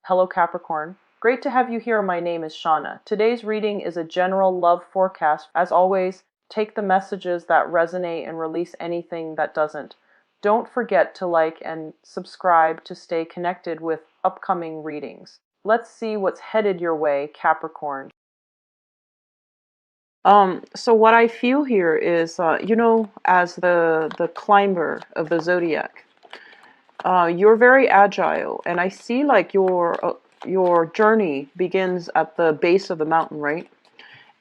Hello Capricorn. Great to have you here. My name is Shauna. Today's reading is a general love forecast. As always, take the messages that resonate and release anything that doesn't. Don't forget to like and subscribe to stay connected with upcoming readings. Let's see what's headed your way, Capricorn. So what I feel here is, as the climber of the zodiac, you're very agile, and I see like your journey begins at the base of the mountain, right?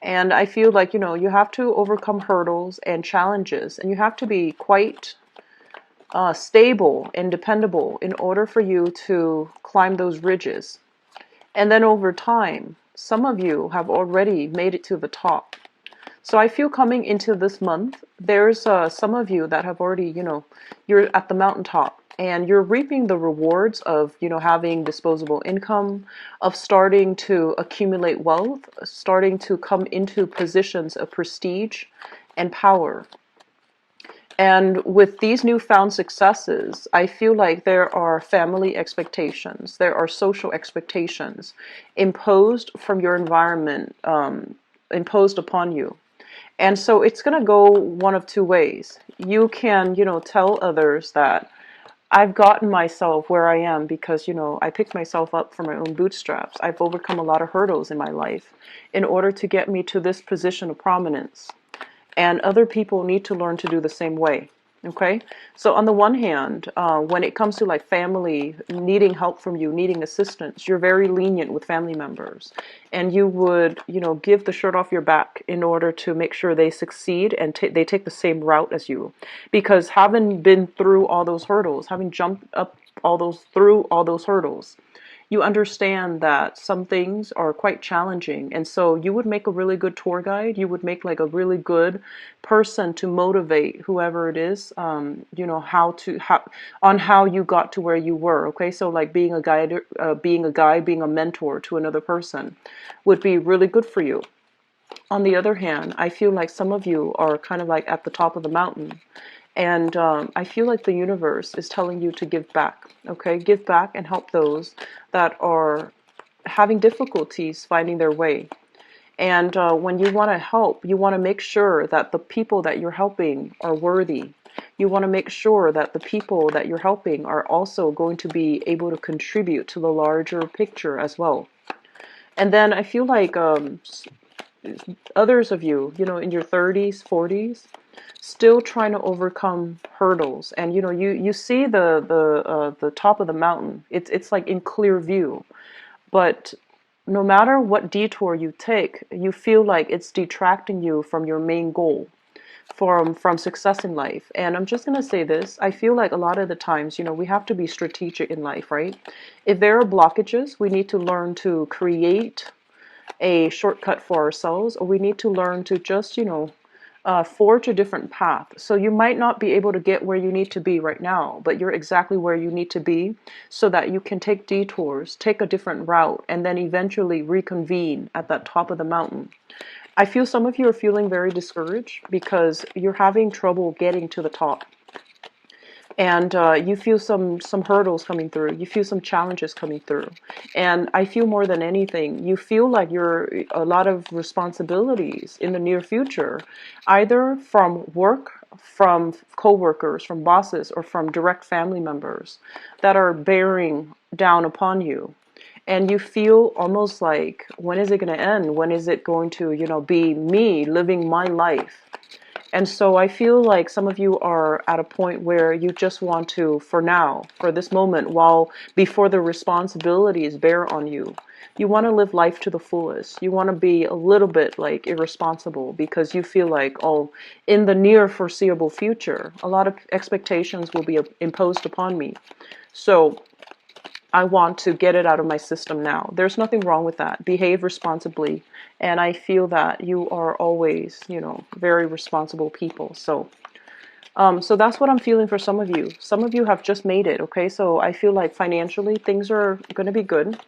And I feel like, you have to overcome hurdles and challenges, and you have to be quite stable and dependable in order for you to climb those ridges. And then over time, some of you have already made it to the top. So I feel coming into this month, there's some of you that have already, you're at the mountaintop and you're reaping the rewards of, having disposable income, of starting to accumulate wealth, starting to come into positions of prestige and power. And with these newfound successes, I feel like there are family expectations, there are social expectations imposed from your environment, imposed upon you. And so it's going to go one of two ways. You can, tell others that I've gotten myself where I am because, I picked myself up from my own bootstraps. I've overcome a lot of hurdles in my life in order to get me to this position of prominence. And other people need to learn to do the same way. Okay, so on the one hand, when it comes to like family needing help from you, needing assistance, you're very lenient with family members, and you would, give the shirt off your back in order to make sure they succeed and they take the same route as you, because having been through all those hurdles, having jumped up through all those hurdles, you understand that some things are quite challenging. And so you would make a really good tour guide. You would make like a really good person to motivate whoever it is, on how you got to where you were. Okay. So like being a guide, being a mentor to another person would be really good for you. On the other hand, I feel like some of you are kind of like at the top of the mountain. And I feel like the universe is telling you to give back, okay? Give back and help those that are having difficulties finding their way. And when you want to help, you want to make sure that the people that you're helping are worthy. You want to make sure that the people that you're helping are also going to be able to contribute to the larger picture as well. And then I feel like others of you, in your 30s, 40s, still trying to overcome hurdles, and you see the top of the mountain. It's like in clear view, but no matter what detour you take, you feel like it's detracting you from your main goal, from success in life. And I'm just gonna say this: I feel like a lot of the times, we have to be strategic in life, right? If there are blockages, we need to learn to create a shortcut for ourselves, or we need to learn to just, forge a different path. So you might not be able to get where you need to be right now, but you're exactly where you need to be so that you can take detours, take a different route, and then eventually reconvene at that top of the mountain. I feel some of you are feeling very discouraged because you're having trouble getting to the top. And you feel some hurdles coming through. You feel some challenges coming through. And I feel more than anything, you feel like you're a lot of responsibilities in the near future, either from work, from co-workers, from bosses, or from direct family members that are bearing down upon you. And you feel almost like, when is it going to end? When is it going to, be me living my life? And so I feel like some of you are at a point where you just want to, for now, for this moment, while before the responsibilities bear on you, you want to live life to the fullest. You want to be a little bit like irresponsible because you feel like, oh, in the near foreseeable future, a lot of expectations will be imposed upon me. So I want to get it out of my system now. There's nothing wrong with that. Behave responsibly. And I feel that you are always, very responsible people. So that's what I'm feeling for some of you. Some of you have just made it, okay? So I feel like financially things are going to be good.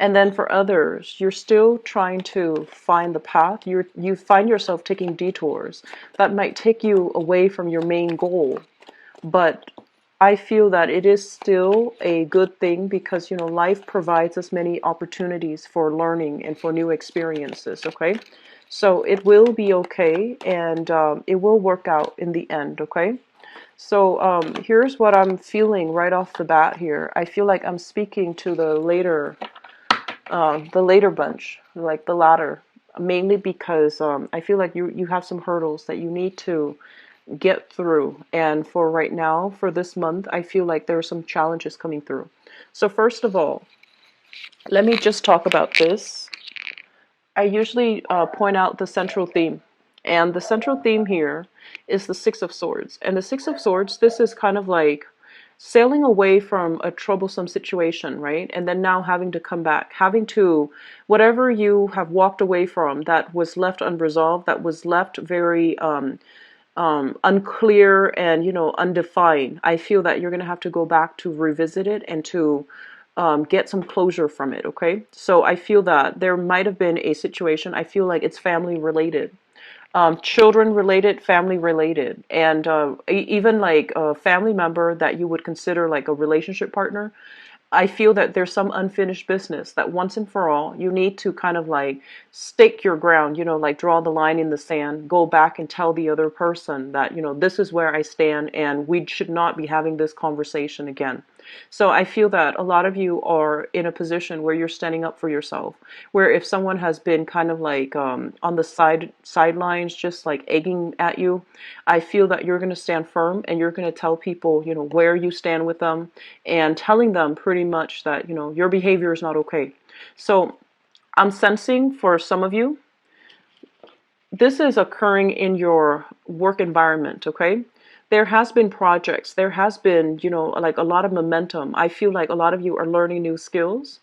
And then for others, you're still trying to find the path. You find yourself taking detours that might take you away from your main goal. But I feel that it is still a good thing because, life provides us many opportunities for learning and for new experiences, okay? So it will be okay, and it will work out in the end, okay? So here's what I'm feeling right off the bat here. I feel like I'm speaking to the later bunch, like the latter, mainly because I feel like you have some hurdles that you need to get through. And for right now, for this month, I feel like there are some challenges coming through. So first of all, let me just talk about this. I usually point out the central theme. And the central theme here is the Six of Swords. And the Six of Swords, this is kind of like sailing away from a troublesome situation, right? And then now having to come back, having to, whatever you have walked away from that was left unresolved, that was left very unclear and undefined. I feel that you're going to have to go back to revisit it and to get some closure from it. Okay, so I feel that there might have been a situation. I feel like it's family related, children related, family related, and even like a family member that you would consider like a relationship partner. I feel that there's some unfinished business that once and for all, you need to kind of like stake your ground, like draw the line in the sand, go back and tell the other person that, this is where I stand and we should not be having this conversation again. So I feel that a lot of you are in a position where you're standing up for yourself, where if someone has been kind of like on the sidelines, just like egging at you, I feel that you're going to stand firm and you're going to tell people, where you stand with them and telling them pretty much that, your behavior is not okay. So I'm sensing for some of you, this is occurring in your work environment, okay? There has been projects, there has been, like a lot of momentum. I feel like a lot of you are learning new skills,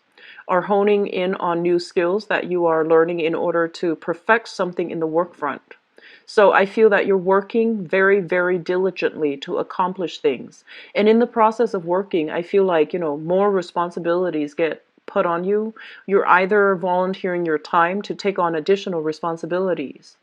are honing in on new skills that you are learning in order to perfect something in the work front. So I feel that you're working very, very diligently to accomplish things. And in the process of working, I feel like, more responsibilities get put on you. You're either volunteering your time to take on additional responsibilities.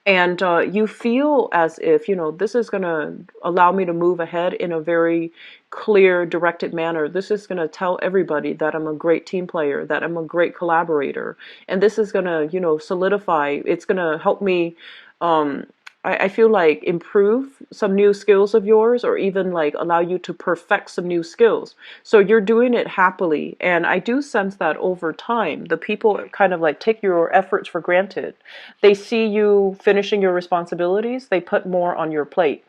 And you feel as if, this is going to allow me to move ahead in a very clear, directed manner. This is going to tell everybody that I'm a great team player, that I'm a great collaborator. And this is going to, solidify, it's going to help me um, I feel like improve some new skills of yours or even like allow you to perfect some new skills. So you're doing it happily. And I do sense that over time, the people kind of like take your efforts for granted. They see you finishing your responsibilities, they put more on your plate.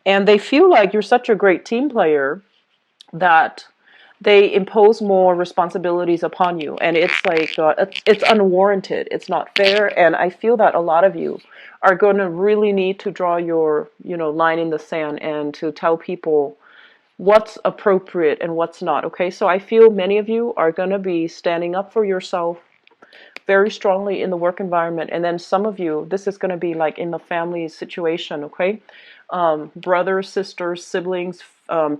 And they feel like you're such a great team player that they impose more responsibilities upon you, and it's like it's unwarranted, it's not fair. And I feel that a lot of you are going to really need to draw your line in the sand and to tell people what's appropriate and what's not. Okay, so I feel many of you are going to be standing up for yourself very strongly in the work environment, and then some of you, this is going to be like in the family situation. Okay, brothers, sisters, siblings,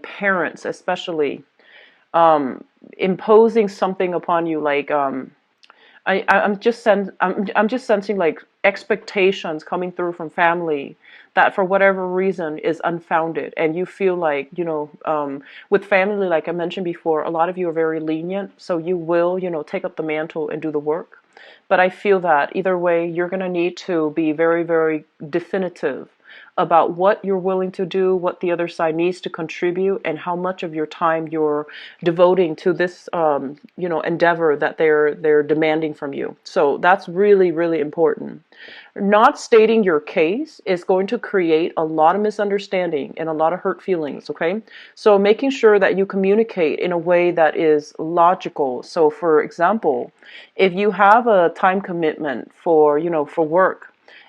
parents especially, imposing something upon you, like I'm just sensing like expectations coming through from family that for whatever reason is unfounded, and you feel like with family, like I mentioned before, a lot of you are very lenient, so you will take up the mantle and do the work. But I feel that either way, you're going to need to be very, very definitive about what you're willing to do, what the other side needs to contribute, and how much of your time you're devoting to this, endeavor that they're demanding from you. So that's really, really important. Not stating your case is going to create a lot of misunderstanding and a lot of hurt feelings, okay? So making sure that you communicate in a way that is logical. So for example, if you have a time commitment for work,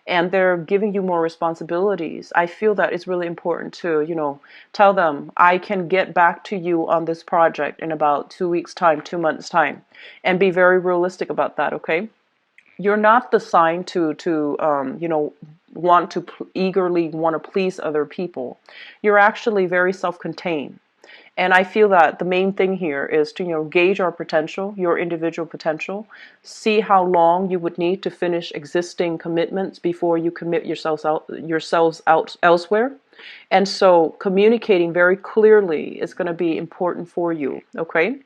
and they're giving you more responsibilities, I feel that it's really important to, tell them, I can get back to you on this project in about 2 weeks' time, 2 months' time, and be very realistic about that, okay? You're not the sign to want to eagerly want to please other people. You're actually very self-contained. And I feel that the main thing here is to, gauge our potential, your individual potential, see how long you would need to finish existing commitments before you commit yourselves out elsewhere. And so communicating very clearly is going to be important for you, okay?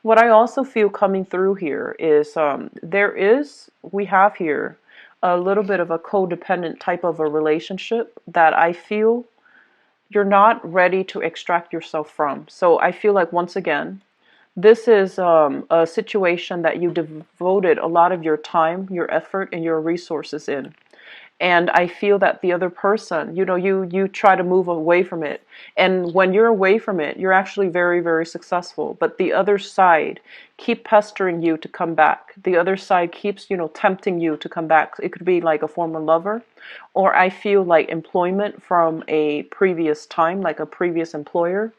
What I also feel coming through here is we have here a little bit of a codependent type of a relationship that I feel you're not ready to extract yourself from. So I feel like, once again, this is a situation that you devoted a lot of your time, your effort, and your resources in. And I feel that the other person, you try to move away from it. And when you're away from it, you're actually very, very successful. But the other side keep pestering you to come back. The other side keeps, tempting you to come back. It could be like a former lover, or I feel like employment from a previous time, like a previous employer,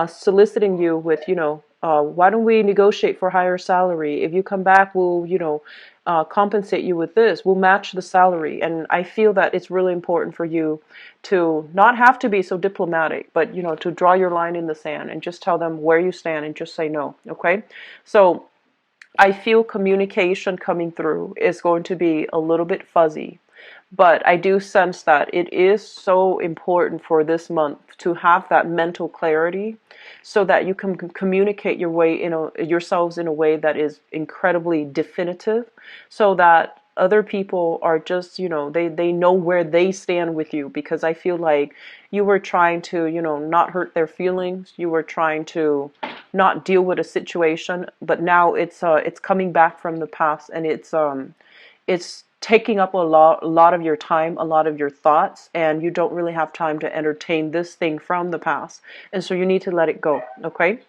soliciting you with, why don't we negotiate for higher salary? If you come back, we'll, compensate you with this. We'll match the salary. And I feel that it's really important for you to not have to be so diplomatic, but, to draw your line in the sand and just tell them where you stand and just say no. Okay. So I feel communication coming through is going to be a little bit fuzzy. But I do sense that it is so important for this month to have that mental clarity so that you can communicate yourselves in a way that is incredibly definitive, so that other people are just, they know where they stand with you. Because I feel like you were trying to, not hurt their feelings. You were trying to not deal with a situation, but now it's coming back from the past, and it's taking up a lot of your time, a lot of your thoughts, and you don't really have time to entertain this thing from the past. And so you need to let it go, okay?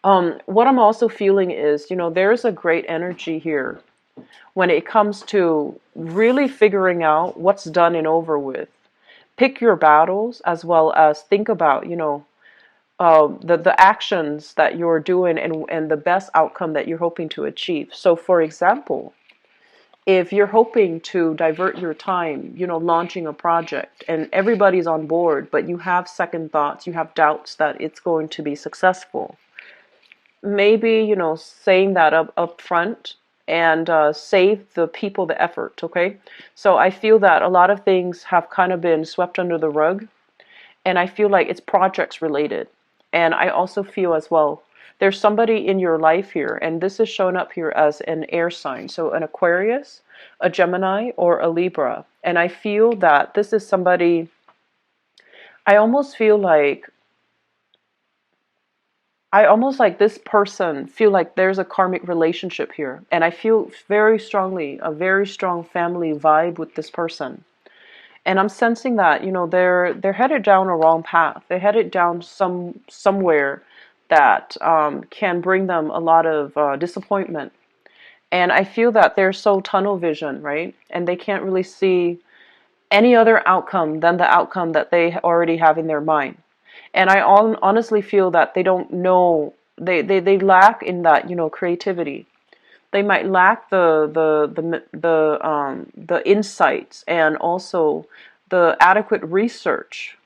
What I'm also feeling is, there's a great energy here when it comes to really figuring out what's done and over with. Pick your battles, as well as think about, the actions that you're doing, and the best outcome that you're hoping to achieve. So, for example, if you're hoping to divert your time, launching a project, and everybody's on board, but you have second thoughts, you have doubts that it's going to be successful, maybe, saying that up front, and save the people the effort, okay? So I feel that a lot of things have kind of been swept under the rug, and I feel like it's projects related. And I also feel as well, there's somebody in your life here, and this is shown up here as an air sign. So an Aquarius, a Gemini, or a Libra. And I feel that this is somebody, I almost like this person feel like there's a karmic relationship here. And I feel very strongly a very strong family vibe with this person. And I'm sensing that, they're headed down a wrong path. They're headed down somewhere that can bring them a lot of disappointment. And I feel that they're so tunnel vision, right? And they can't really see any other outcome than the outcome that they already have in their mind. And I honestly feel that they don't know, they lack in that, creativity. They might lack the insights, and also the adequate research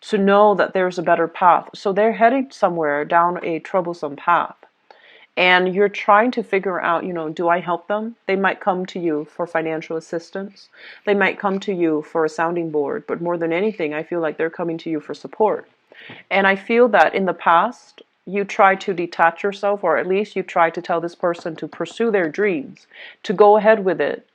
to know that there's a better path. So they're heading somewhere down a troublesome path. And you're trying to figure out, do I help them? They might come to you for financial assistance. They might come to you for a sounding board. But more than anything, I feel like they're coming to you for support. And I feel that in the past, you try to detach yourself, or at least you try to tell this person to pursue their dreams, to go ahead with it,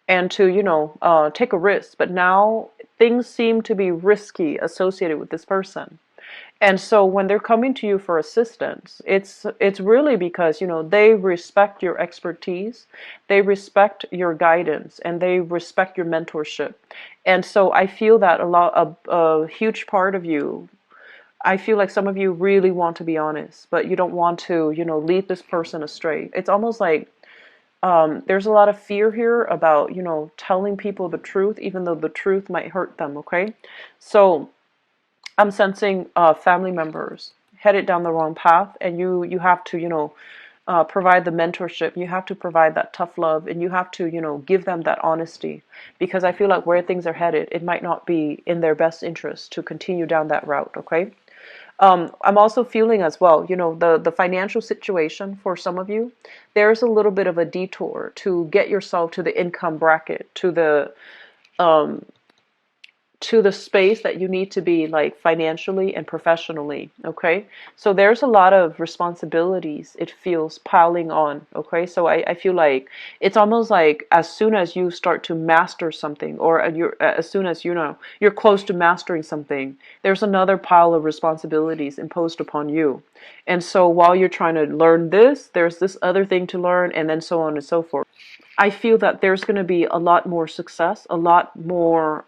and to, take a risk. But now things seem to be risky associated with this person. And so when they're coming to you for assistance, it's really because, they respect your expertise, they respect your guidance, and they respect your mentorship. And so I feel that a huge part of you, I feel like some of you really want to be honest, but you don't want to, lead this person astray. It's almost like there's a lot of fear here about, telling people the truth, even though the truth might hurt them, okay? So I'm sensing family members headed down the wrong path, and you have to, provide the mentorship. You have to provide that tough love, and you have to, give them that honesty, because I feel like where things are headed, it might not be in their best interest to continue down that route, okay? I'm also feeling as well, the financial situation for some of you, there's a little bit of a detour to get yourself to the income bracket, to the to the space that you need to be, like financially and professionally. Okay, so there's a lot of responsibilities, it feels, piling on. Okay, so I feel like it's almost like as soon as you start to master something, or as soon as you're close to mastering something, there's another pile of responsibilities imposed upon you. And so while you're trying to learn this, there's this other thing to learn, and then so on and so forth. I feel that there's going to be a lot more success, a lot more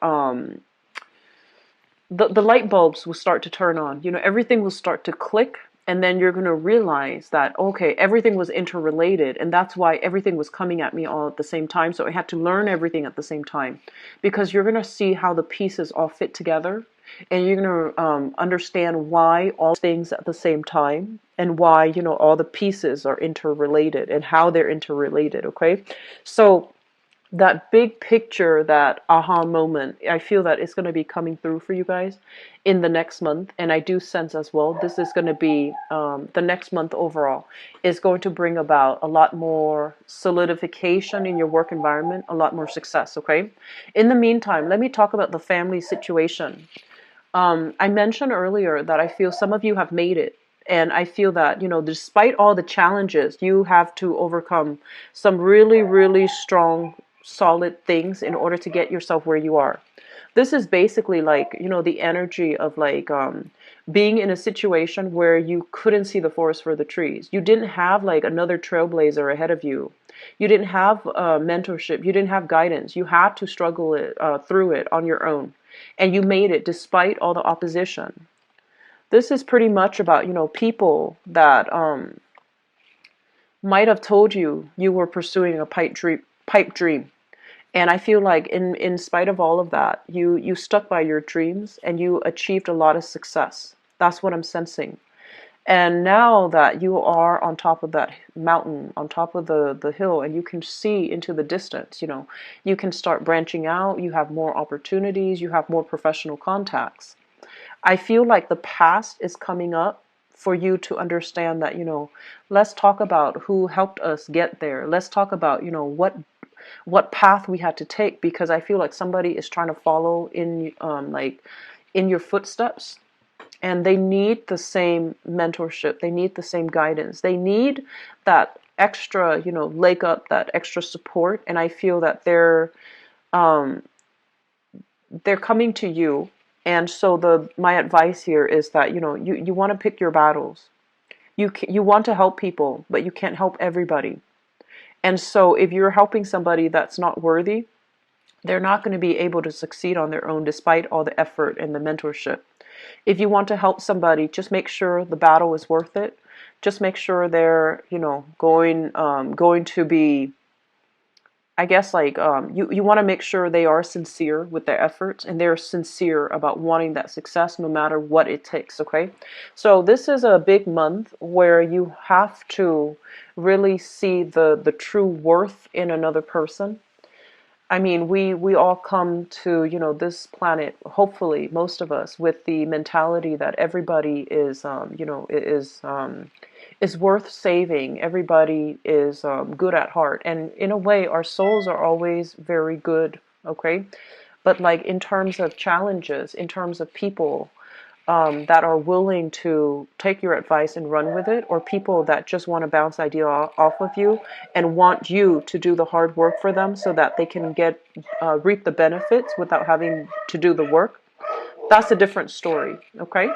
the light bulbs will start to turn on. Everything will start to click, and then you're going to realize that, okay, everything was interrelated, and that's why everything was coming at me all at the same time. So I had to learn everything at the same time, because you're going to see how the pieces all fit together, and you're going to understand why all things at the same time, and why all the pieces are interrelated and how they're interrelated. Okay, so that big picture, that aha moment, I feel that it's going to be coming through for you guys in the next month. And I do sense as well, this is going to be, the next month overall is going to bring about a lot more solidification in your work environment, a lot more success. Okay. In the meantime, let me talk about the family situation. I mentioned earlier that I feel some of you have made it. And I feel that, despite all the challenges, you have to overcome some really, really strong, solid things in order to get yourself where you are. This is basically like, the energy of like being in a situation where you couldn't see the forest for the trees. You didn't have like another trailblazer ahead of you. You didn't have mentorship. You didn't have guidance. You had to struggle through it on your own. And you made it despite all the opposition. This is pretty much about, people that might have told you you were pursuing a pipe dream. And I feel like in spite of all of that, you stuck by your dreams and you achieved a lot of success. That's what I'm sensing. And now that you are on top of that mountain, on top of the hill, and you can see into the distance, you can start branching out, you have more opportunities, you have more professional contacts. I feel like the past is coming up for you to understand that, let's talk about who helped us get there. Let's talk about, what path we had to take, because I feel like somebody is trying to follow in, like in your footsteps, and they need the same mentorship. They need the same guidance. They need that extra, leg up, that extra support. And I feel that they're coming to you. And so my advice here is that, you want to pick your battles. You want to help people, but you can't help everybody. And so if you're helping somebody that's not worthy, they're not going to be able to succeed on their own despite all the effort and the mentorship. If you want to help somebody, just make sure the battle is worth it. Just make sure they're, going to be, I guess, like, you want to make sure they are sincere with their efforts, and they're sincere about wanting that success no matter what it takes. Okay, so this is a big month where you have to really see the true worth in another person. I mean, we all come to, this planet, hopefully most of us, with the mentality that everybody is worth saving. Everybody is good at heart. And in a way, our souls are always very good, okay? But like in terms of challenges, in terms of people that are willing to take your advice and run with it, or people that just want to bounce idea off of you and want you to do the hard work for them so that they can reap the benefits without having to do the work, that's a different story, okay?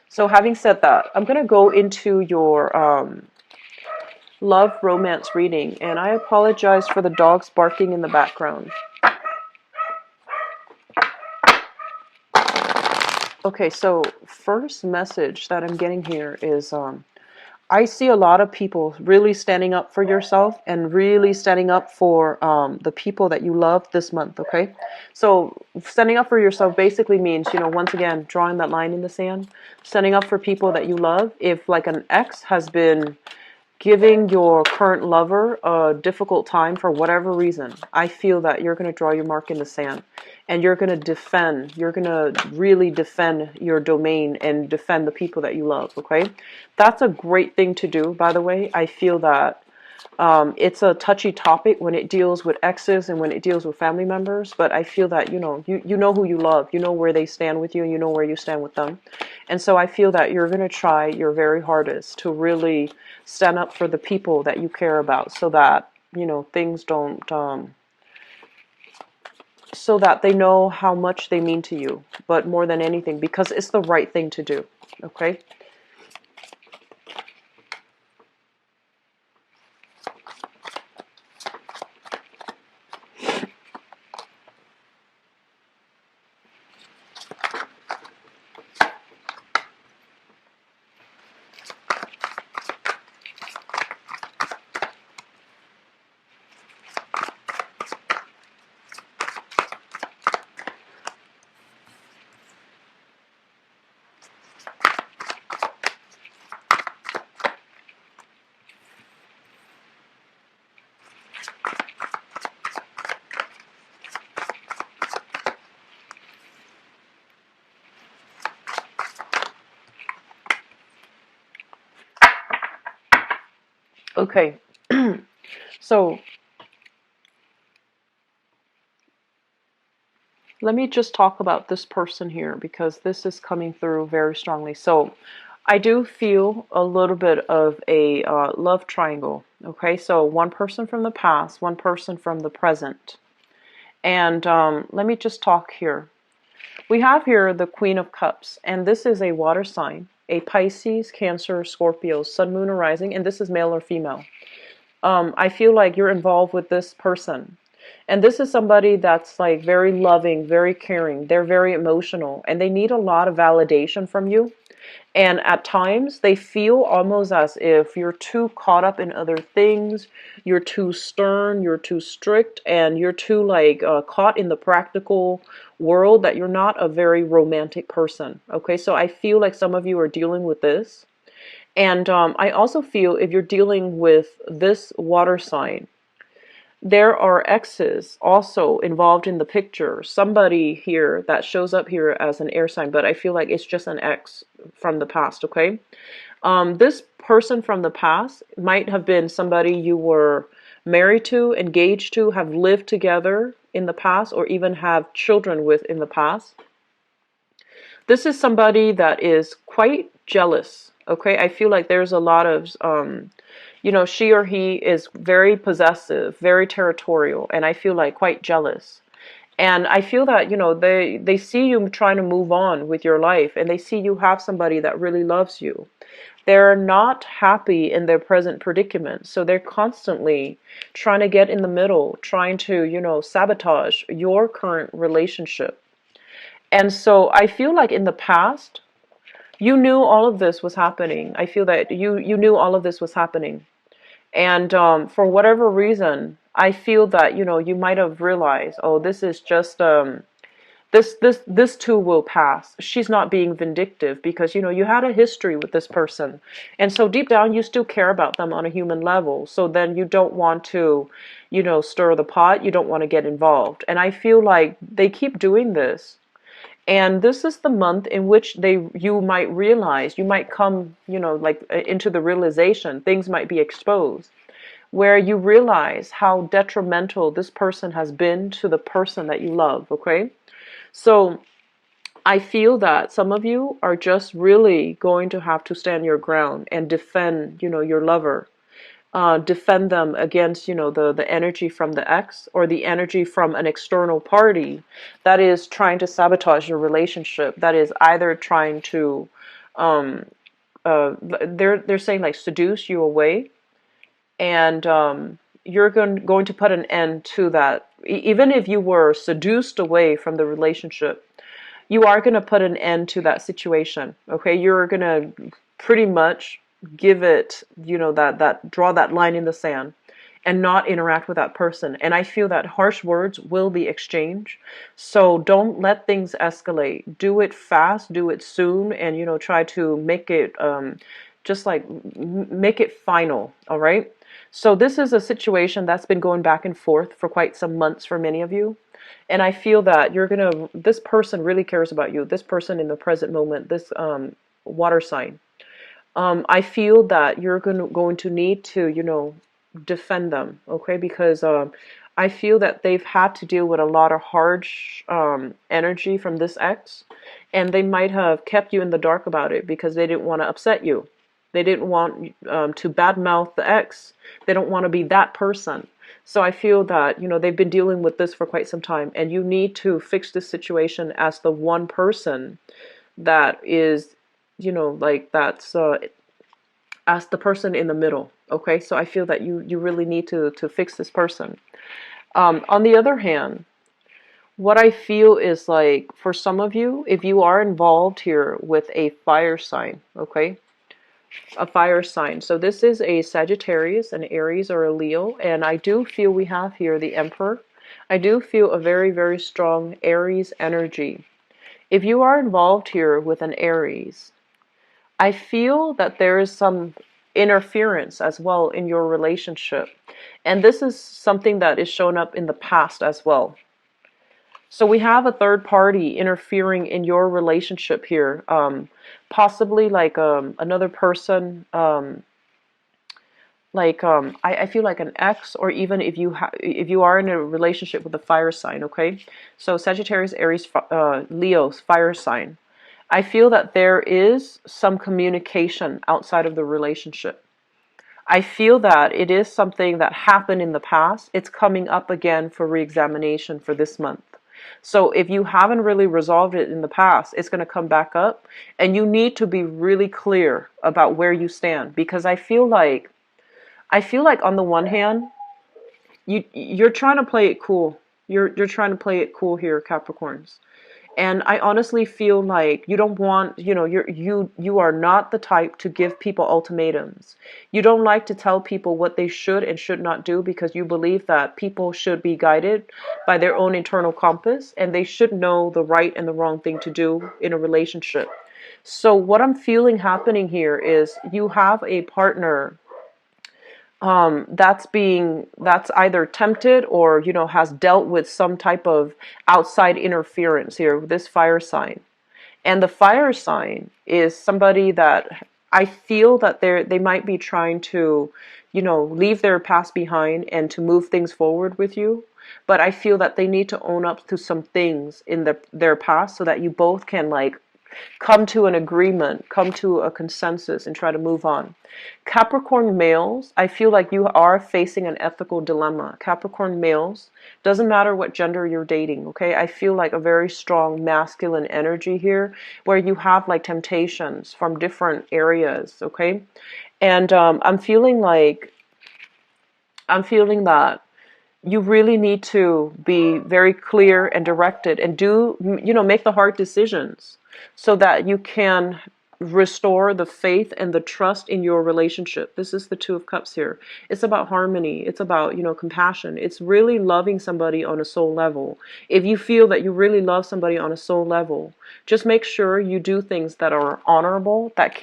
So having said that, I'm going to go into your love romance reading, and I apologize for the dogs barking in the background. Okay, so first message that I'm getting here is I see a lot of people really standing up for yourself and really standing up for the people that you love this month, okay? So standing up for yourself basically means, once again, drawing that line in the sand, standing up for people that you love. If like an ex has been giving your current lover a difficult time for whatever reason, I feel that you're going to draw your mark in the sand, and you're going to really defend your domain and defend the people that you love, okay? That's a great thing to do, by the way. I feel that It's a touchy topic when it deals with exes and when it deals with family members, but I feel that, you know who you love, you know where they stand with you, and you know where you stand with them. And so I feel that you're going to try your very hardest to really stand up for the people that you care about, so that, things don't, so that they know how much they mean to you, but more than anything, because it's the right thing to do. Okay? Okay. So let me just talk about this person here, because this is coming through very strongly. So I do feel a little bit of a love triangle. Okay, so one person from the past, one person from the present. And let me just talk here. We have here the Queen of Cups, and this is a water sign, a Pisces, Cancer, Scorpio, Sun, Moon, or Rising, and this is male or female. I feel like you're involved with this person. And this is somebody that's like very loving, very caring. They're very emotional, and they need a lot of validation from you. And at times they feel almost as if you're too caught up in other things, you're too stern, you're too strict, and you're too like caught in the practical world, that you're not a very romantic person. Okay, so I feel like some of you are dealing with this. And I also feel if you're dealing with this water sign, there are exes also involved in the picture. Somebody here that shows up here as an air sign, but I feel like it's just an ex from the past, okay? This person from the past might have been somebody you were married to, engaged to, have lived together in the past, or even have children with in the past. This is somebody that is quite jealous, okay? I feel like there's a lot of, she or he is very possessive, very territorial, and I feel like quite jealous. And I feel that, they see you trying to move on with your life, and they see you have somebody that really loves you. They're not happy in their present predicament, so they're constantly trying to get in the middle, trying to, sabotage your current relationship. And so I feel like in the past, you knew all of this was happening. I feel that you knew all of this was happening. And for whatever reason, I feel that, you might have realized, oh, this is just, this too will pass. She's not being vindictive, because, you had a history with this person. And so deep down, you still care about them on a human level. So then you don't want to, stir the pot. You don't want to get involved. And I feel like they keep doing this. And this is the month in which you might realize, you might come, like into the realization, things might be exposed, where you realize how detrimental this person has been to the person that you love, okay? So I feel that some of you are just really going to have to stand your ground and defend, your lover. Defend them against, the energy from the ex, or the energy from an external party that is trying to sabotage your relationship, that is either trying to, they're saying like seduce you away, and you're going to put an end to that. Even if you were seduced away from the relationship, you are going to put an end to that situation, okay? You're going to pretty much give it, that draw that line in the sand and not interact with that person. And I feel that harsh words will be exchanged. So don't let things escalate. Do it fast, do it soon, and, try to make it, just like, make it final, all right? So this is a situation that's been going back and forth for quite some months for many of you. And I feel that this person really cares about you. This person in the present moment, this water sign. I feel that you're going to need to, defend them, okay? Because I feel that they've had to deal with a lot of harsh energy from this ex, and they might have kept you in the dark about it because they didn't want to upset you. They didn't want to badmouth the ex. They don't want to be that person. So I feel that, they've been dealing with this for quite some time, and you need to fix this situation as the one person that is, like that's as the person in the middle. Okay, so I feel that you really need to fix this person. On the other hand, what I feel is like for some of you, if you are involved here with a fire sign, okay, a fire sign. So this is a Sagittarius, an Aries, or a Leo, and I do feel we have here the Emperor. I do feel a very, very strong Aries energy. If you are involved here with an Aries, I feel that there is some interference as well in your relationship. And this is something that is shown up in the past as well. So we have a third party interfering in your relationship here. Possibly like another person, I feel like an ex, or even if you are in a relationship with a fire sign, okay? So Sagittarius, Aries, Leo's fire sign. I feel that there is some communication outside of the relationship. I feel that it is something that happened in the past. It's coming up again for reexamination for this month. So if you haven't really resolved it in the past, it's going to come back up, and you need to be really clear about where you stand, because I feel like on the one hand, you're trying to play it cool. You're trying to play it cool here, Capricorns. And I honestly feel like you don't want, you are not the type to give people ultimatums. You don't like to tell people what they should and should not do, because you believe that people should be guided by their own internal compass, and they should know the right and the wrong thing to do in a relationship. So what I'm feeling happening here is you have a partner that's either tempted or has dealt with some type of outside interference here with this fire sign. And the fire sign is somebody that I feel that they might be trying to leave their past behind and to move things forward with you, but I feel that they need to own up to some things in their past so that you both can come to an agreement, come to a consensus, and try to move on. Capricorn males, I feel like you are facing an ethical dilemma. Capricorn males, doesn't matter what gender you're dating, okay? I feel like a very strong masculine energy here where you have like temptations from different areas, okay? And I'm feeling that you really need to be very clear and directed and make the hard decisions so that you can restore the faith and the trust in your relationship. This is the Two of Cups here. It's about harmony. It's about, compassion. It's really loving somebody on a soul level. If you feel that you really love somebody on a soul level, just make sure you do things that are honorable, that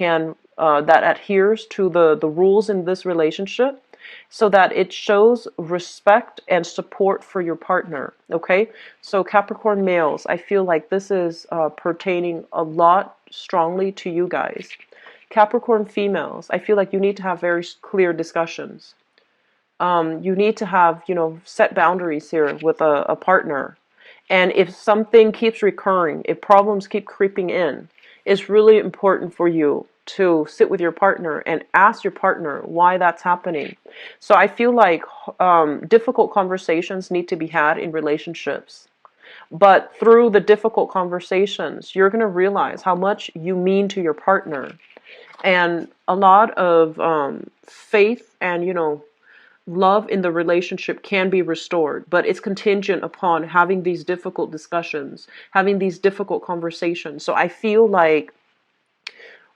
adheres to the rules in this relationship, so that it shows respect and support for your partner, okay? So Capricorn males, I feel like this is pertaining a lot strongly to you guys. Capricorn females, I feel like you need to have very clear discussions. You need to have, set boundaries here with a partner. And if something keeps recurring, if problems keep creeping in, it's really important for you to sit with your partner and ask your partner why that's happening. So I feel like difficult conversations need to be had in relationships. But through the difficult conversations, you're going to realize how much you mean to your partner. And a lot of faith and, love in the relationship can be restored, but it's contingent upon having these difficult discussions, having these difficult conversations. So I feel like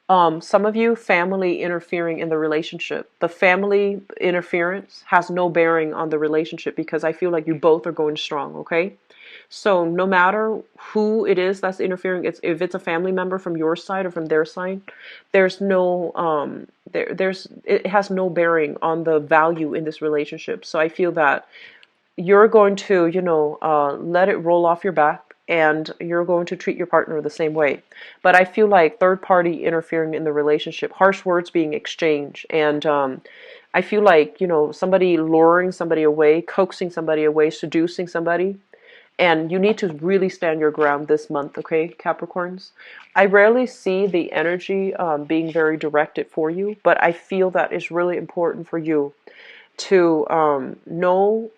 some of you, family interfering in the relationship. The family interference has no bearing on the relationship because I feel like you both are going strong, okay? So no matter who it is that's interfering, if it's a family member from your side or from their side, there's no it has no bearing on the value in this relationship. So I feel that you're going to, let it roll off your back, and you're going to treat your partner the same way. But I feel like third party interfering in the relationship, harsh words being exchanged, and I feel like, somebody luring somebody away, coaxing somebody away, seducing somebody. And you need to really stand your ground this month, okay, Capricorns? I rarely see the energy being very directed for you, but I feel that it's really important for you to know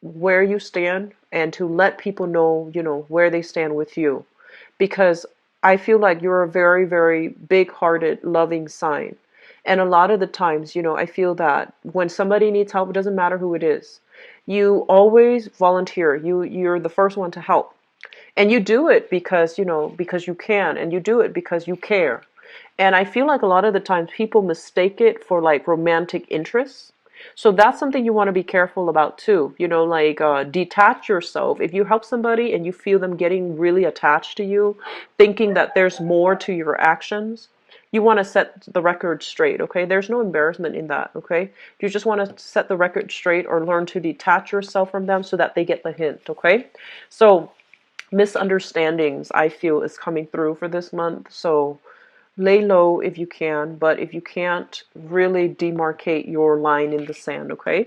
where you stand and to let people know, where they stand with you. Because I feel like you're a very, very big hearted, loving sign. And a lot of the times, I feel that when somebody needs help, it doesn't matter who it is. You always volunteer. You're the first one to help. And you do it because, because you can, and you do it because you care. And I feel like a lot of the times people mistake it for like romantic interests. So that's something you want to be careful about too. Like detach yourself. If you help somebody and you feel them getting really attached to you, thinking that there's more to your actions, you want to set the record straight, okay? There's no embarrassment in that, okay? You just want to set the record straight or learn to detach yourself from them so that they get the hint, okay? So misunderstandings, I feel, is coming through for this month. So lay low if you can, but if you can't, really demarcate your line in the sand, okay?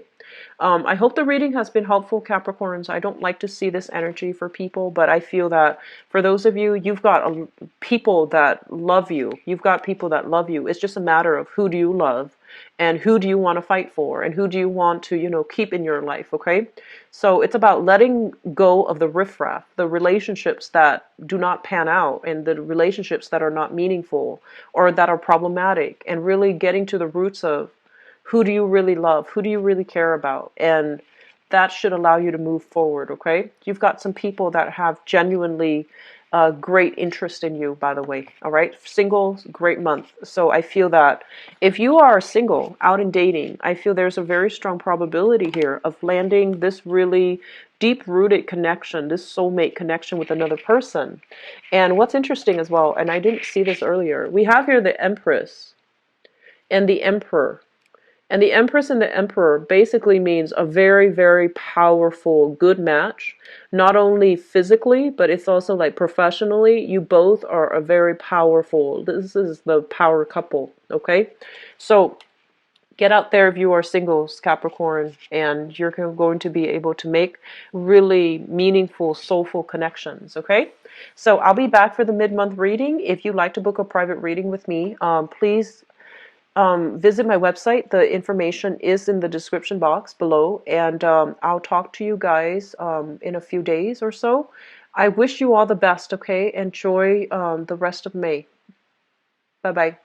I hope the reading has been helpful, Capricorns. I don't like to see this energy for people, but I feel that for those of you, you've got people that love you. You've got people that love you. It's just a matter of who do you love and who do you want to fight for and who do you want to, keep in your life, okay? So it's about letting go of the riffraff, the relationships that do not pan out and the relationships that are not meaningful or that are problematic, and really getting to the roots of who do you really love? Who do you really care about? And that should allow you to move forward, okay? You've got some people that have genuinely great interest in you, by the way, all right? Single, great month. So I feel that if you are single, out and dating, I feel there's a very strong probability here of landing this really deep-rooted connection, this soulmate connection with another person. And what's interesting as well, and I didn't see this earlier, we have here the Empress and the Emperor. And the Empress and the Emperor basically means a very, very powerful, good match. Not only physically, but it's also like professionally. You both are a very powerful, this is the power couple, okay? So get out there if you are singles, Capricorn, and you're going to be able to make really meaningful, soulful connections, okay? So I'll be back for the mid-month reading. If you'd like to book a private reading with me, please visit my website. The information is in the description box below, and I'll talk to you guys in a few days or so. I wish you all the best, okay? Enjoy the rest of May. Bye-bye.